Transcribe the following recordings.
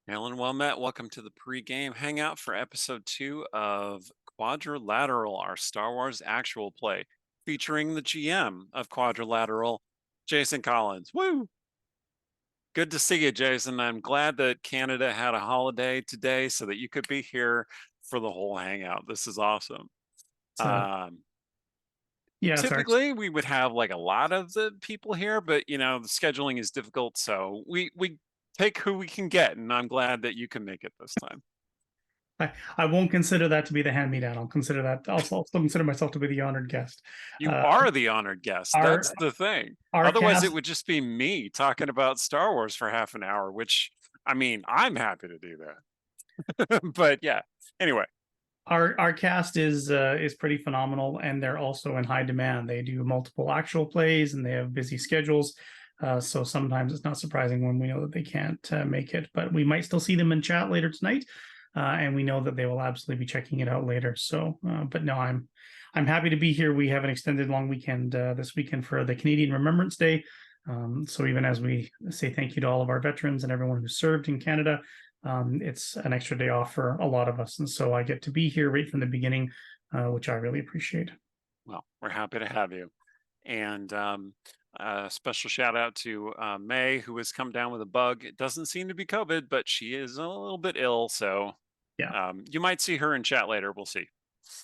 Hail and well met. Welcome to the pregame hangout for episode 2 of Quadrilateral, our Star Wars actual play, featuring the GM of Quadrilateral, Jason Collins. Woo! Good to see you, Jason. I'm glad that Canada had a holiday today so that you could be here for the whole hangout. This is awesome. So Um, yeah, it's our Typically, we would have like a lot of the people here, but the scheduling is difficult, so we take who we can get, and I'm glad that you can make it this time. I won't consider that to be the hand me down. I'll consider that I'll still consider myself to be the honored guest. You Uh, are the honored guest. our That's the thing. our Otherwise, it cast would just be me talking about Star Wars for half an hour, which I mean, I'm happy to do that. But yeah. Anyway, our cast is pretty phenomenal, and they're also in high demand. They do multiple actual plays, and they have busy schedules. So sometimes it's not surprising when we know that they can't make it, but we might still see them in chat later tonight, and we know that they will absolutely be checking it out later. So, but no, I'm happy to be here. We have an extended long weekend this weekend for the Canadian Remembrance Day. So even as we say thank you to all of our veterans and everyone who served in Canada, it's an extra day off for a lot of us, and so I get to be here right from the beginning, which I really appreciate. well, we're happy to have you. And a special shout out to May, who has come down with a bug. It doesn't seem to be COVID, but she is a little bit ill. So Yeah, you might see her in chat later. We'll see.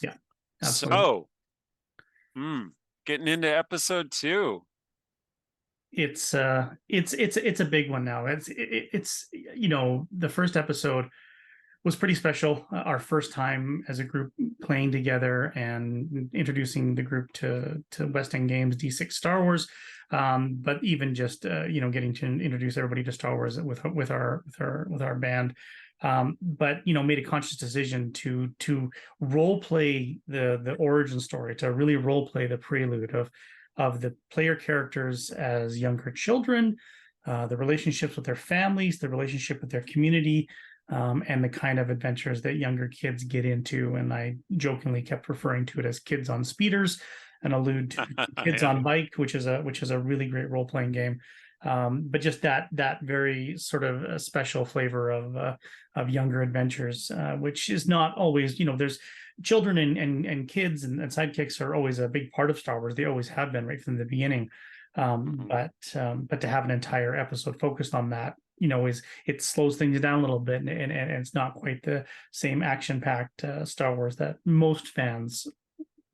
yeah, absolutely. So, hmm, getting into episode 2. It's a big one now. It's the first episode was pretty special. Our first time as a group playing together and introducing the group to West End Games D6 Star Wars. But even just getting to introduce everybody to Star Wars with our band. But made a conscious decision to role play the origin story, to really role play the prelude of the player characters as younger children, the relationships with their families, the relationship with their community, and the kind of adventures that younger kids get into. And I jokingly kept referring to it as kids on speeders and allude to kids Yeah. on bike, which is a really great role playing game. But just that very sort of special flavor of younger adventures, which is not always, there's children and kids and sidekicks are always a big part of Star Wars. They always have been right from the beginning. Mhm. But to have an entire episode focused on that, is it slows things down a little bit, and it's not quite the same action packed Star Wars that most fans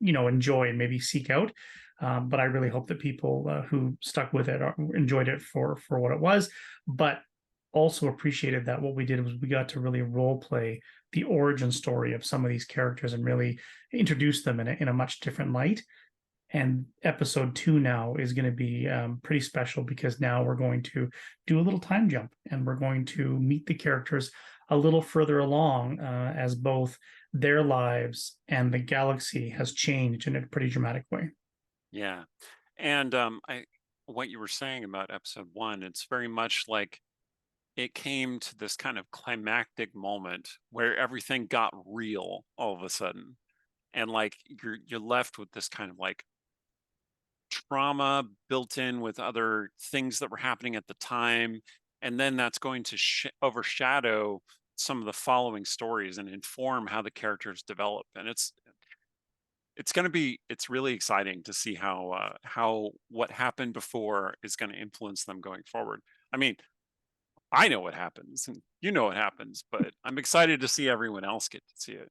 enjoy and maybe seek out. But I really hope that people who stuck with it enjoyed it for what it was, but also appreciated that what we did was we got to really role play the origin story of some of these characters and really introduce them in a much different light. And episode 2 now is going to be pretty special because now we're going to do a little time jump and we're going to meet the characters a little further along as both their lives and the galaxy has changed in a pretty dramatic way. Yeah. And I what you were saying about episode 1, it's very much like it came to this kind of climactic moment where everything got real all of a sudden. And like you're left with this kind of like trauma built in with other things that were happening at the time, and then that's going to overshadow some of the following stories and inform how the characters develop. And it's going to be it's really exciting to see how what happened before is going to influence them going forward. I mean, I know what happens and you know what happens, but I'm excited to see everyone else get to see it.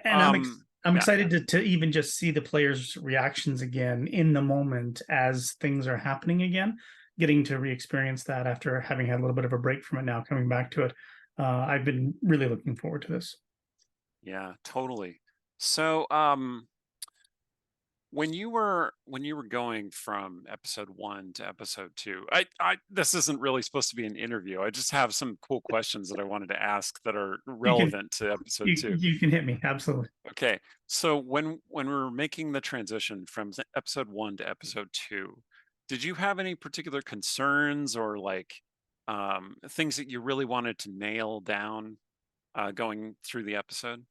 And I'm Yeah, excited to even just see the players' reactions again in the moment as things are happening again, getting to re-experience that after having had a little bit of a break from it now, coming back to it. I've been really looking forward to this. yeah, totally. So, when you were going from episode 1 to episode 2, I this isn't really supposed to be an interview. I just have some cool questions that I wanted to ask that are You can relevant to episode you 2. you can hit me absolutely. Okay. So when we were making the transition from episode 1 to episode 2, did you have any particular concerns or like things that you really wanted to nail down going through the episode?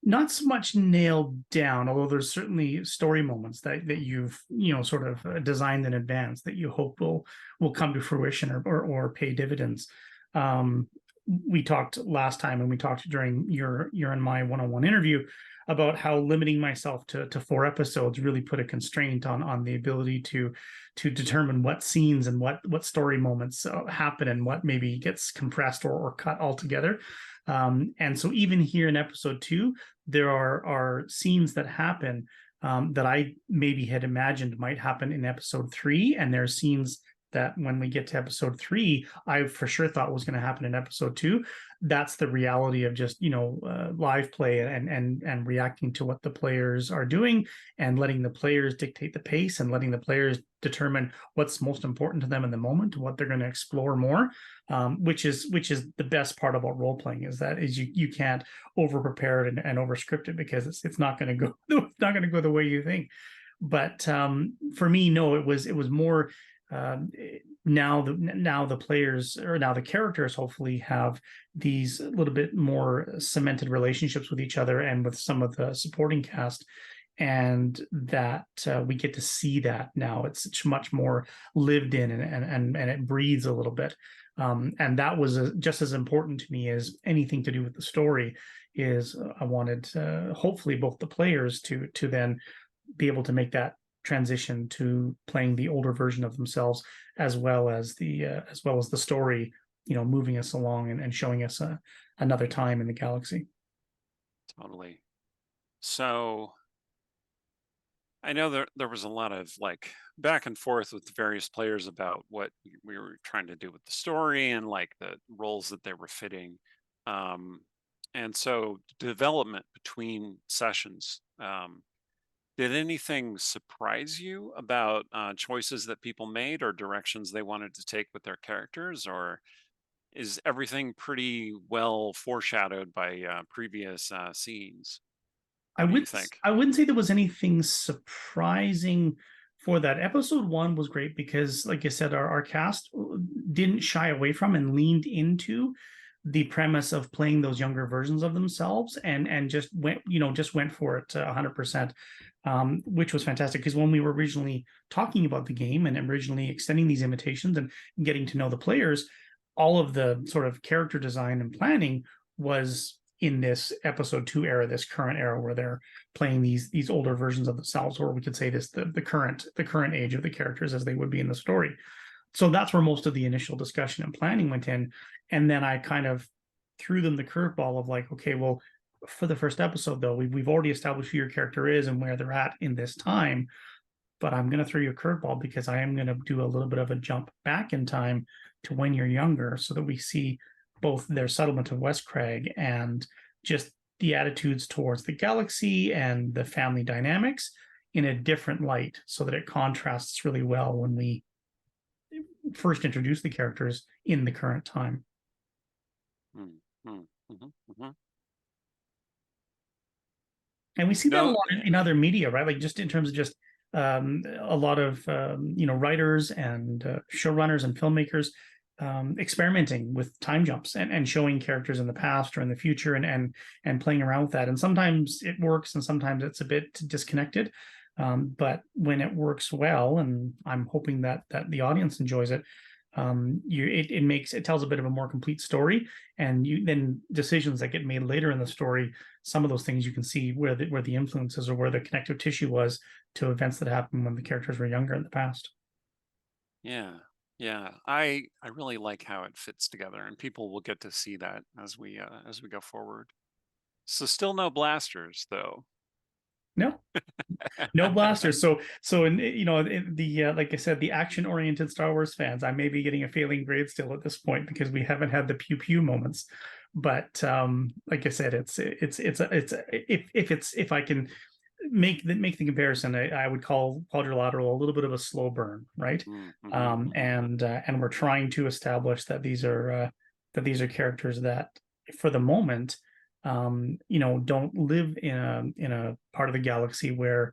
Not so much nailed down, although there's certainly story moments that you've sort of designed in advance that you hope will come to fruition or pay dividends. we talked last time, and we talked during your and my one-on-one interview about how limiting myself to 4 episodes really put a constraint on the ability to determine what scenes and what story moments happen and what maybe gets compressed or cut altogether. And so even here in episode 2, there are scenes that happen that I maybe had imagined might happen in episode 3, and there are scenes that when we get to episode 3, I for sure thought was going to happen in episode 2. That's the reality of just live play and reacting to what the players are doing, and letting the players dictate the pace, and letting the players determine what's most important to them in the moment, what they're going to explore more. Which is the best part about role playing, is you can't over prepare it and over script it, because it's not going to go it's not going to go the way you think. But for me, no, it was more now the players, or now the characters, hopefully have these a little bit more cemented relationships with each other and with some of the supporting cast, and that we get to see that now. It's much more lived in, and it breathes a little bit. And that was just as important to me as anything to do with the story. Is I wanted hopefully both the players to then be able to make that transition to playing the older version of themselves, as well as the story, moving us along and showing us another time in the galaxy. Totally. So I know there was a lot of like back and forth with the various players about what we were trying to do with the story and like the roles that they were fitting. Um, and so development between sessions. Did anything surprise you about choices that people made or directions they wanted to take with their characters, or is everything pretty well foreshadowed by previous scenes? I What do you would think? I wouldn't say there was anything surprising for that. Episode 1 was great because, like I said, our cast didn't shy away from and leaned into the premise of playing those younger versions of themselves, and just went for it 100%, which was fantastic. Because when we were originally talking about the game and originally extending these invitations and getting to know the players, all of the sort of character design and planning was in this episode 2 era, this current era, where they're playing these older versions of themselves, or we could say this the current age of the characters as they would be in the story. So that's where most of the initial discussion and planning went in. And then I kind of threw them the curveball of like, okay, well, for the first episode though, we've already established who your character is and where they're at in this time, but I'm going to throw you a curveball because I am going to do a little bit of a jump back in time to when you're younger, so that we see both their settlement of West Craig and just the attitudes towards the galaxy and the family dynamics in a different light, so that it contrasts really well when we first introduce the characters in the current time. Mm, mm, mhm, mhm. And we see that a No, lot in other media, right? Like just in terms of just a lot of writers and showrunners and filmmakers experimenting with time jumps and showing characters in the past or in the future, and playing around with that. And sometimes it works, and sometimes it's a bit disconnected. But when it works well, and I'm hoping that the audience enjoys it, it tells a bit of a more complete story, and then decisions that get made later in the story, some of those things you can see where the influences or where the connective tissue was to events that happened when the characters were younger in the past. yeah, yeah. I really like how it fits together, and people will get to see that as we go forward. So still no blasters though. No, no blasters. So in the like I said, the action oriented Star Wars fans, I may be getting a failing grade still at this point because we haven't had the pew pew moments. But like I said, if I can make the comparison, I would call Quadrilateral a little bit of a slow burn, right? Mm, mhm, mhm. And we're trying to establish that these are characters that, for the moment, don't live in a part of the galaxy where,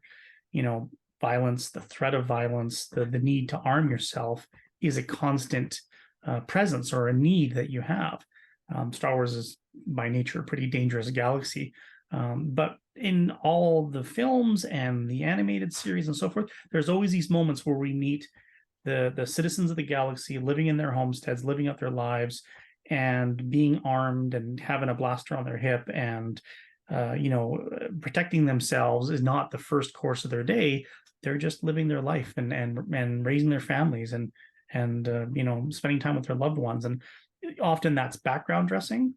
you know, violence, the threat of violence, the need to arm yourself is a constant presence or a need that you have. Star Wars is by nature a pretty dangerous galaxy. But in all the films and the animated series and so forth, there's always these moments where we meet the citizens of the galaxy living in their homesteads, living out their lives, and being armed and having a blaster on their hip and protecting themselves is not the first course of their day. They're just living their life and raising their families and spending time with their loved ones. And often that's background dressing,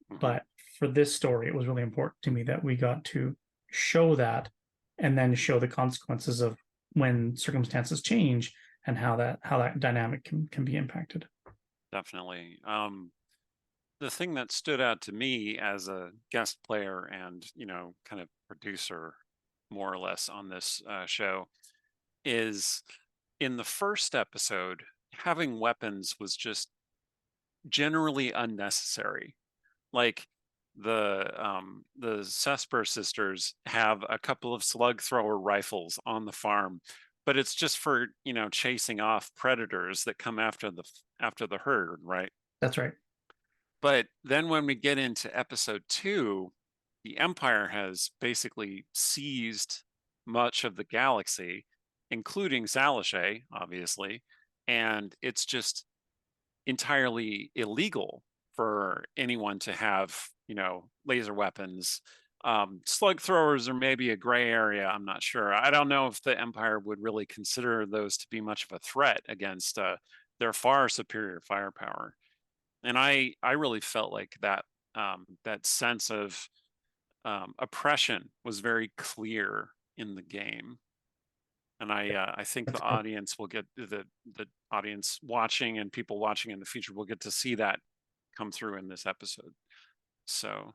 Hmm. but for this story, it was really important to me that we got to show that and then show the consequences of when circumstances change and how that dynamic can be impacted. Definitely. The thing that stood out to me as a guest player and, kind of producer, more or less, on this show is in the first episode, having weapons was just generally unnecessary. Like the Sesper sisters have a couple of slug thrower rifles on the farm, but it's just for, chasing off predators that come after the herd, right? That's right. But then when we get into episode 2, the Empire has basically seized much of the galaxy, including Zalashay, obviously, and it's just entirely illegal for anyone to have, laser weapons. Slug throwers are maybe a gray area. I'm not sure. I don't know if the Empire would really consider those to be much of a threat against their far superior firepower. And I really felt like that sense of oppression was very clear in the game. And I think the That's good. audience will get the audience watching and people watching in the future will get to see that come through in this episode. So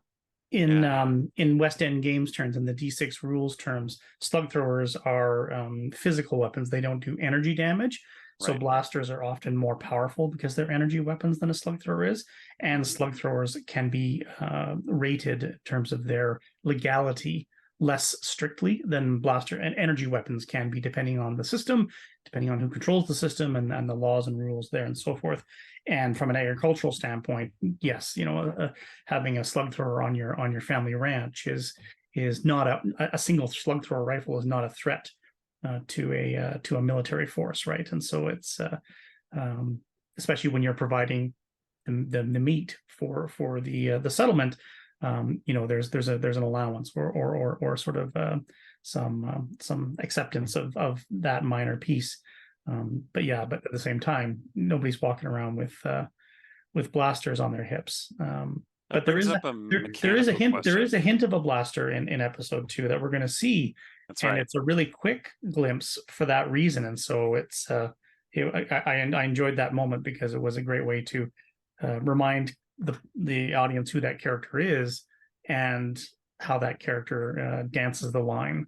in yeah, um in West End games terms and the D6 rules terms, slug throwers are physical weapons. They don't do energy damage. So right. blasters are often more powerful because they're energy weapons than a slug thrower is. And slug throwers can be rated in terms of their legality less strictly than blaster and energy weapons can be, depending on the system, depending on who controls the system and the laws and rules there and so forth. And from an agricultural standpoint, yes, having a slug thrower on your family ranch is not a single slug thrower rifle is not a threat to a military force, right? And so it's um, especially when you're providing the meat for the settlement. There's an allowance or sort of some acceptance of that minor piece. But at the same time, nobody's walking around with blasters on their hips. That But there brings is a up a there is a mechanical hint there is question. a hint of a blaster in episode 2 that we're going to see, That's and right. it's a really quick glimpse for that reason. And so I enjoyed that moment because it was a great way to remind the audience who that character is and how that character dances the line.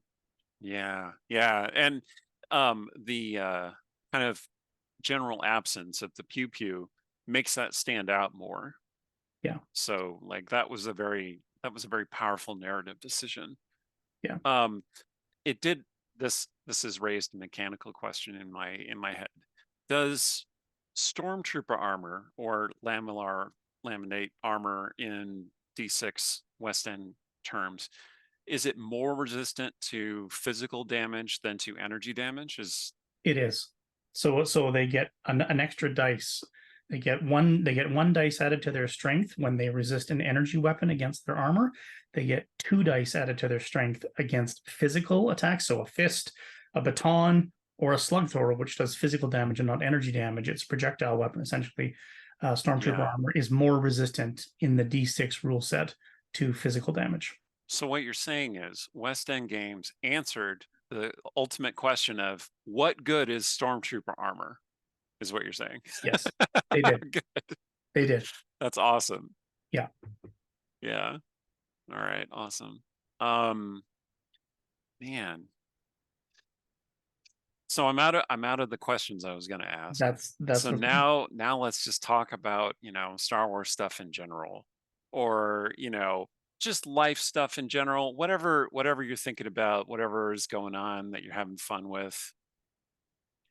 Yeah, yeah, and the kind of general absence of the pew pew makes that stand out more. Yeah, So like that was a very powerful narrative decision. yeah, Um, it did this has raised a mechanical question in my head. Does stormtrooper armor or laminate armor in D6 West End terms, is it more resistant to physical damage than to energy damage? Is it is. So they get an extra dice. They get one dice added to their strength when they resist an energy weapon against their armor. They get two dice added to their strength against physical attacks. So a fist, a baton, or a slug thrower, which does physical damage and not energy damage. It's a projectile weapon essentially. Stormtrooper yeah. armor is more resistant in the D6 rule set to physical damage. So what you're saying is West End Games answered the ultimate question of what good is stormtrooper armor? Is what you're saying. Yes, they did. Good. They did. That's awesome. Yeah. Yeah. All right. Awesome. Um, man. So I'm out of the questions I was going to ask. That's So okay. now let's just talk about, Star Wars stuff in general, or, just life stuff in general, whatever you're thinking about, whatever is going on that you're having fun with.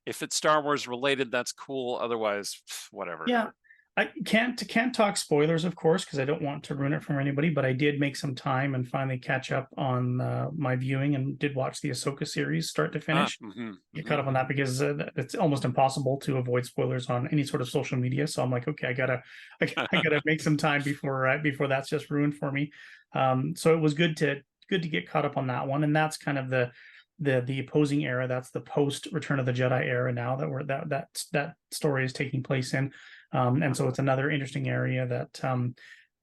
If it's Star Wars related, that's cool. Otherwise, whatever. Yeah, I can't talk spoilers, of course, because I don't want to ruin it for anybody. But I did make some time and finally catch up on my viewing, and did watch the Ahsoka series start to Ah, finish. mm-hmm, Get mm-hmm. caught up on that because it's almost impossible to avoid spoilers on any sort of social media. So I'm like, okay, I gotta make some time before that's just ruined for me. So it was good to get caught up on that one, and that's kind of the opposing era. That's the post Return of the Jedi era now that we're that story is taking place in. And Yeah. so it's another interesting area that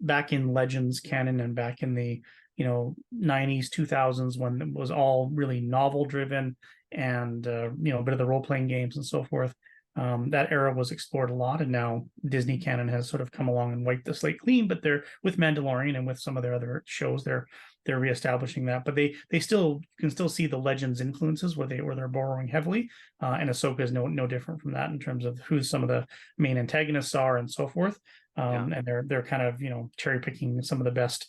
back in Legends canon and back in the 90s 2000s, when it was all really novel driven, and a bit of the role playing games and so forth. That era was explored a lot, and now Disney canon has sort of come along and wiped the slate clean. But they're with Mandalorian and with some of their other shows, they're reestablishing that. But they still can still see the Legends influences where they're borrowing heavily, and Ahsoka is no different from that in terms of who some of the main antagonists are and so forth. Yeah. And they're kind of cherry picking some of the best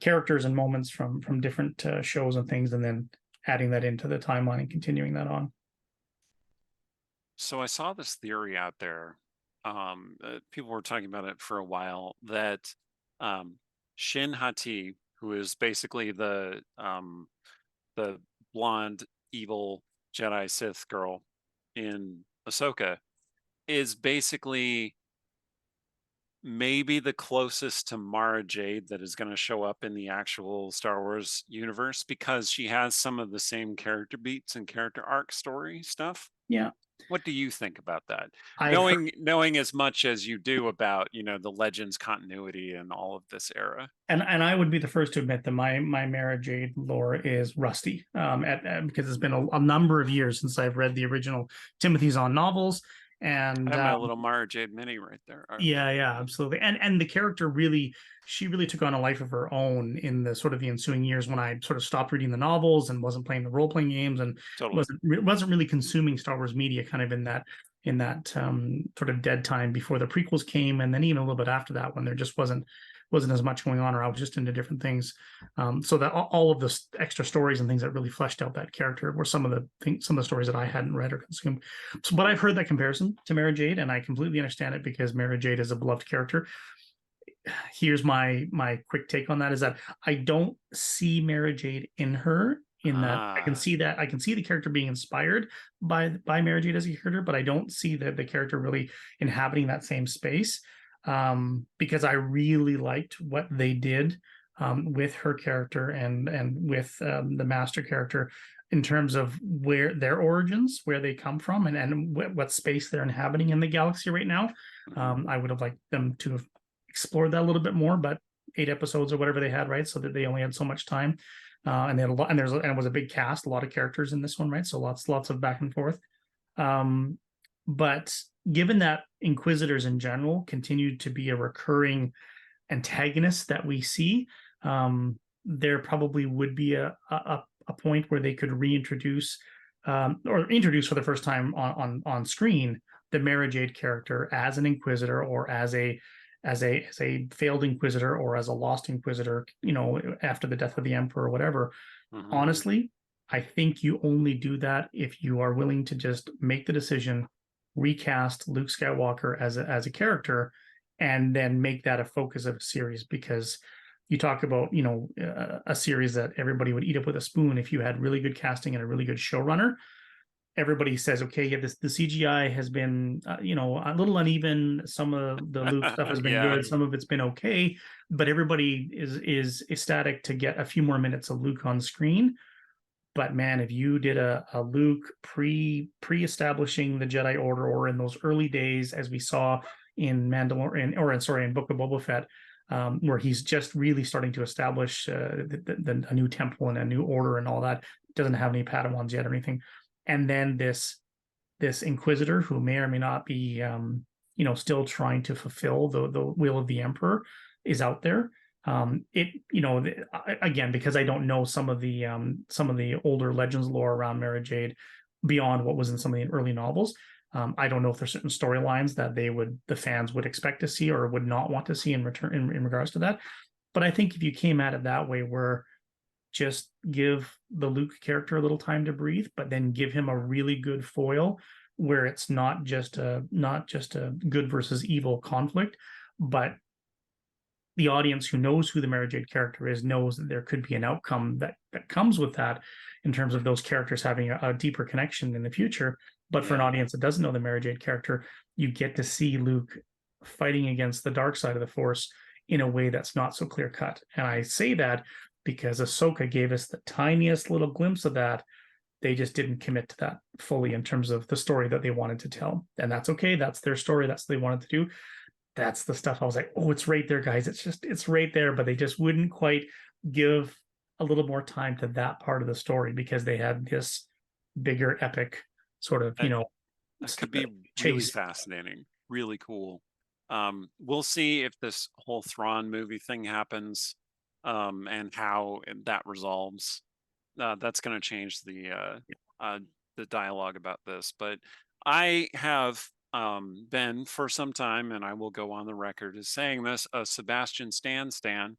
characters and moments from different shows and things, and then adding that into the timeline and continuing that on. So I saw this theory out there. People were talking about it for a while that um, Shin Hati, who is basically the blonde evil Jedi Sith girl in Ahsoka, is basically maybe the closest to Mara Jade that is going to show up in the actual Star Wars universe, because she has some of the same character beats and character arc story stuff. Yeah, What do you think about that? I heard, Knowing as much as you do about, the Legends continuity and all of this era. and I would be the first to admit that my Mara Jade lore is rusty. Because it's been a number of years since I've read the original Timothy Zahn novels, I and have my little Mara Jade mini right there. yeah, absolutely. And the character really, she really took on a life of her own in the sort of the ensuing years, when I sort of stopped reading the novels and wasn't playing the role playing games, and Totally. wasn't really consuming Star Wars media, kind of in that sort of dead time before the prequels came, and then even a little bit after that, when there just wasn't as much going on, or I was just into different things. So that all of the extra stories and things that really fleshed out that character were some of the stories that I hadn't read or consumed. So, but I've heard that comparison to Mara Jade, and I completely understand it because Mara Jade is a beloved character. Here's my quick take on that: is that I don't see Mara Jade in her. In that, Ah, I can see the character being inspired by Mara Jade as a character, but I don't see the character really inhabiting that same space. Because I really liked what they did with her character and with the master character, in terms of where their origins, where they come from, and what space they're inhabiting in the galaxy right now. mhm. I would have liked them to have explored that a little bit more, but 8 episodes or whatever they had, right? So that they only had so much time, and they had a lot, and it was a big cast, a lot of characters in this one, right? So lots of back and forth. Um, but given that Inquisitors in general continue to be a recurring antagonist that we see, there probably would be a point where they could reintroduce, or introduce for the first time on screen, the Mara Jade character as an Inquisitor, or as a failed Inquisitor, or as a lost Inquisitor, after the death of the Emperor or whatever. Mhm. Honestly, I think you only do that if you are willing to just make the decision, recast Luke Skywalker as a character, and then make that a focus of a series. Because you talk about a series that everybody would eat up with a spoon if you had really good casting and a really good showrunner. Everybody says, okay, yeah, the CGI has been a little uneven. Some of the Luke stuff has been Yeah. good, some of it's been okay, but everybody is ecstatic to get a few more minutes of Luke on screen. But man, if you did a Luke pre-establishing the Jedi Order, or in those early days, as we saw in Mandalorian, or sorry, in Book of Boba Fett, where he's just really starting to establish a new temple and a new order and all that, doesn't have any Padawans yet or anything, and then this Inquisitor, who may or may not be still trying to fulfill the will of the Emperor, is out there. It again, because I don't know some of the older Legends lore around Mara Jade beyond what was in some of the early novels. I don't know if there's certain storylines that the fans would expect to see or would not want to see in return, in regards to that. But I think if you came at it that way, where just give the Luke character a little time to breathe, but then give him a really good foil where it's not just a good versus evil conflict, but the audience who knows who the Mary Jade character is knows that there could be an outcome that comes with that in terms of those characters having a deeper connection in the future. But for an Yeah. audience that doesn't know the Mary Jade character, you get to see Luke fighting against the dark side of the Force in a way that's not so clear cut. And I say that because Ahsoka gave us the tiniest little glimpse of that. They just didn't commit to that fully in terms of the story that they wanted to tell. And that's okay. That's their story. That's what they wanted to do. That's the stuff I was like, oh, it's right there, guys. It's right there. But they just wouldn't quite give a little more time to that part of the story because they had this bigger epic sort of, That that could be really chase. fascinating, really cool. We'll see if this whole Thrawn movie thing happens, and how that resolves. That's going to change uh, the dialogue about this. But I have been for some time, and I will go on the record as saying this, a Sebastian Stan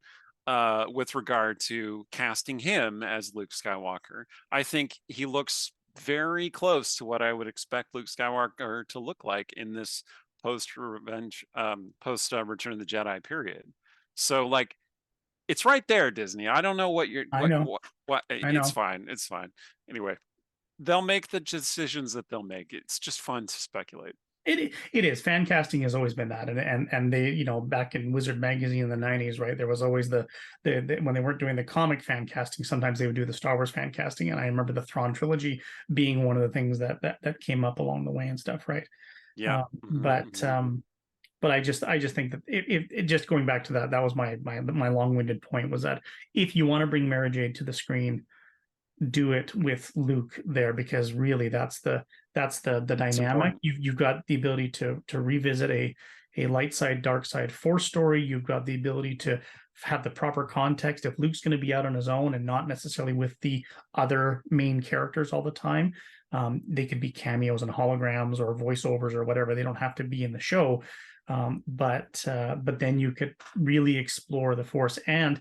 with regard to casting him as Luke Skywalker. I think he looks very close to what I would expect Luke Skywalker to look like in this post Return of the Jedi period. So like it's right there, Disney. I don't know what you're I know, what I it's know. fine. It's fine. Anyway, they'll make the decisions that they'll make. It's just fun to speculate. It is fan casting has always been that, and they back in Wizard magazine in the '90s, right? There was always the when they weren't doing the comic fan casting, sometimes they would do the Star Wars fan casting, and I remember the Thrawn trilogy being one of the things that came up along the way and stuff, right? Yep. Um, Hmm. but Hmm. um, but I just think that it just going back to that was my long-winded point was that if you want to bring Mara Jade to the screen, do it with Luke there because really that's the It's dynamic. important. You've got the ability to revisit a light side dark side Force story. You've got the ability to have the proper context if Luke's going to be out on his own and not necessarily with the other main characters all the time. They could be cameos and holograms or voiceovers or whatever. They don't have to be in the show. But then you could really explore the Force. And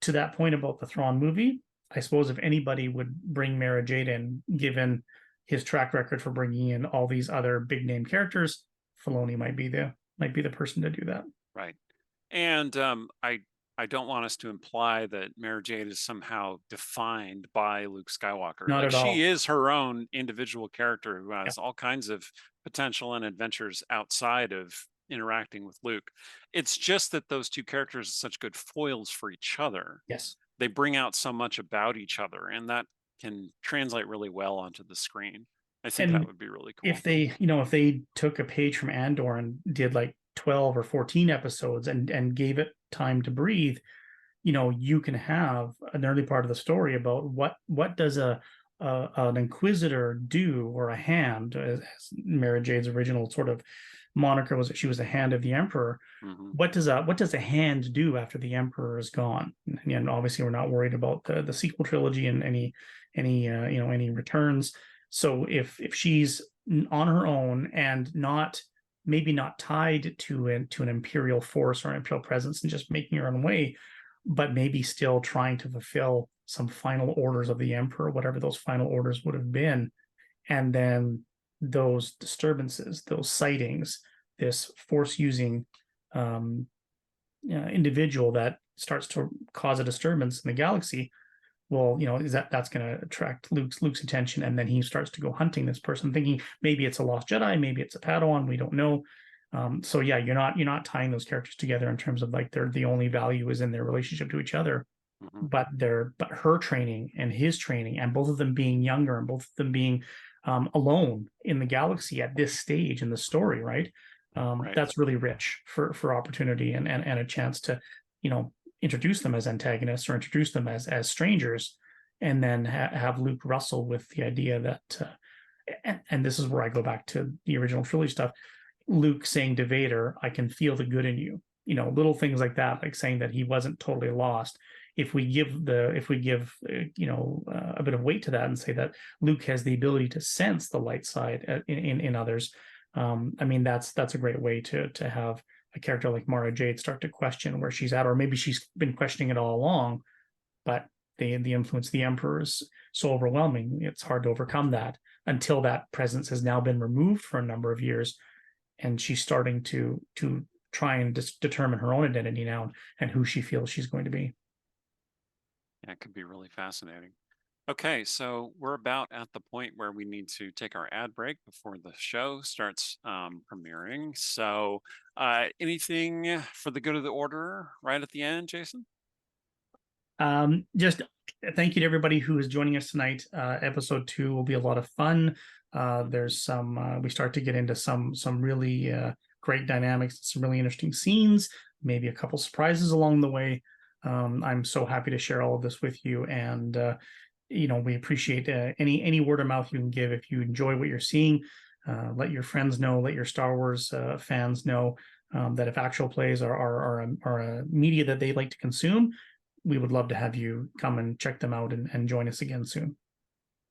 to that point about the Thrawn movie, I suppose if anybody would bring Mara Jade in, given his track record for bringing in all these other big name characters, Filoni might be the person to do that. Right. And I don't want us to imply that Mara Jade is somehow defined by Luke Skywalker. Not Like at she all. is her own individual character who Yeah. has all kinds of potential and adventures outside of interacting with Luke. It's just that those two characters are such good foils for each other. Yes. They bring out so much about each other, and that can translate really well onto the screen. I think that And would be really if cool. they took a page from Andor and did like 12 or 14 episodes and gave it time to breathe, you can have an early part of the story about what does an inquisitor do, or a hand, as Mara Jade's original sort of moniker was that she was a hand of the emperor. Hmm. What does a hand do after the emperor is gone? And obviously we're not worried about the sequel trilogy and any returns. So if she's on her own and not maybe not tied to an imperial force or an imperial presence and just making her own way, but maybe still trying to fulfill some final orders of the emperor, whatever those final orders would have been, and then those disturbances, those sightings, this force using um, individual that starts to cause a disturbance in the galaxy. Well, is that's going to attract Luke's attention, and then he starts to go hunting this person, thinking maybe it's a lost Jedi, maybe it's a Padawan, we don't know. So yeah, you're not tying those characters together in terms of like they're the only value is in their relationship to each other, Hmm. but her training and his training, and both of them being younger and both of them being alone in the galaxy at this stage in the story, right? Right. That's really rich for opportunity and a chance to, you know, introduce them as antagonists or introduce them as strangers, and then have Luke wrestle with the idea that, and this is where I go back to the original trilogy stuff. Luke saying to Vader, "I can feel the good in you." Little things like that, like saying that he wasn't totally lost. If we give a bit of weight to that and say that Luke has the ability to sense the light side in others, I mean that's a great way to have a character like Mara Jade start to question where she's at, or maybe she's been questioning it all along, but the influence of the Emperor is so overwhelming, it's hard to overcome that. until that presence has now been removed for a number of years, and she's starting to try and determine her own identity now and who she feels she's going to be. Yeah, it could be really fascinating. Okay, so we're about at the point where we need to take our ad break before the show starts premiering. So, anything for the good of the order right at the end, Jason? Just thank you to everybody who is joining us tonight. Episode 2 will be a lot of fun. There's some we start to get into some really great dynamics, some really interesting scenes, maybe a couple surprises along the way. I'm so happy to share all of this with you, and we appreciate any word of mouth you can give if you enjoy what you're seeing. Let your friends know, let your Star Wars fans know that if actual plays are a media that they like to consume, we would love to have you come and check them out and join us again soon.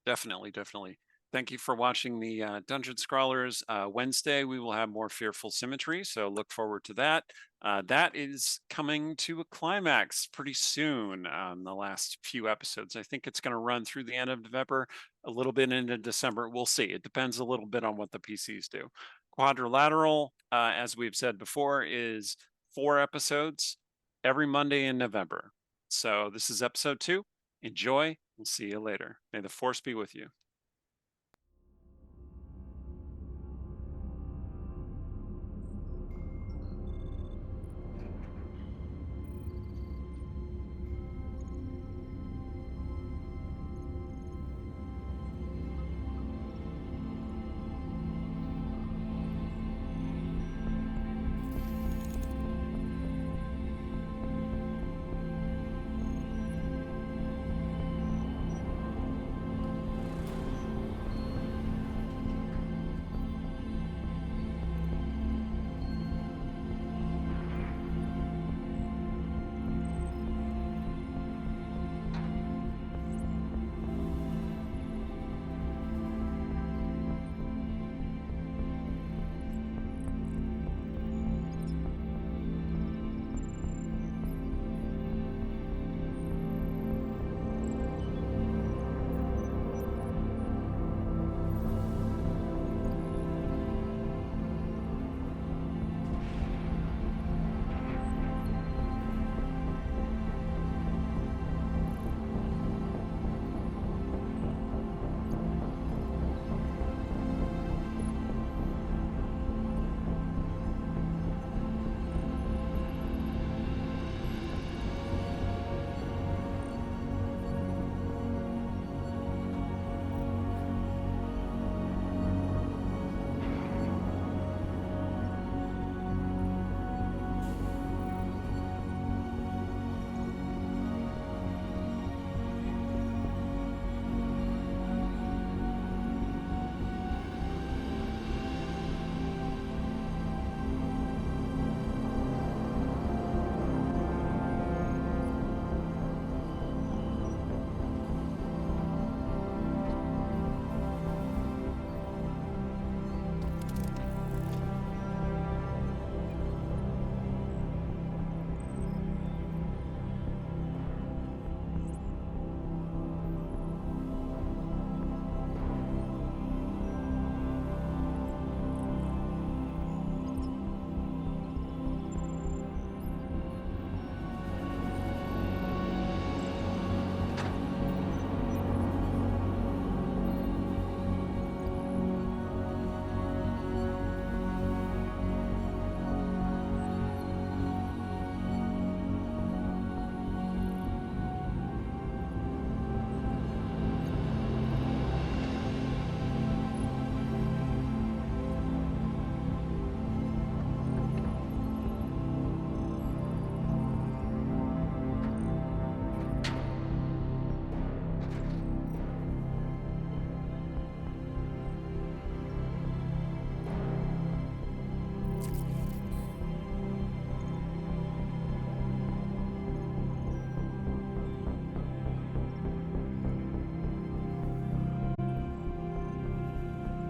Definitely, definitely. Thank you for watching the Dungeon Scrawlers. Wednesday, we will have more Fearful Symmetry, so look forward to that. That is coming to a climax pretty soon. The last few episodes, I think it's going to run through the end of November, a little bit into December. We'll see. It depends a little bit on what the PCs do. Quadrilateral, as we've said before, is 4 episodes every Monday in November. So this is episode 2. Enjoy. We'll see you later. May the force be with you.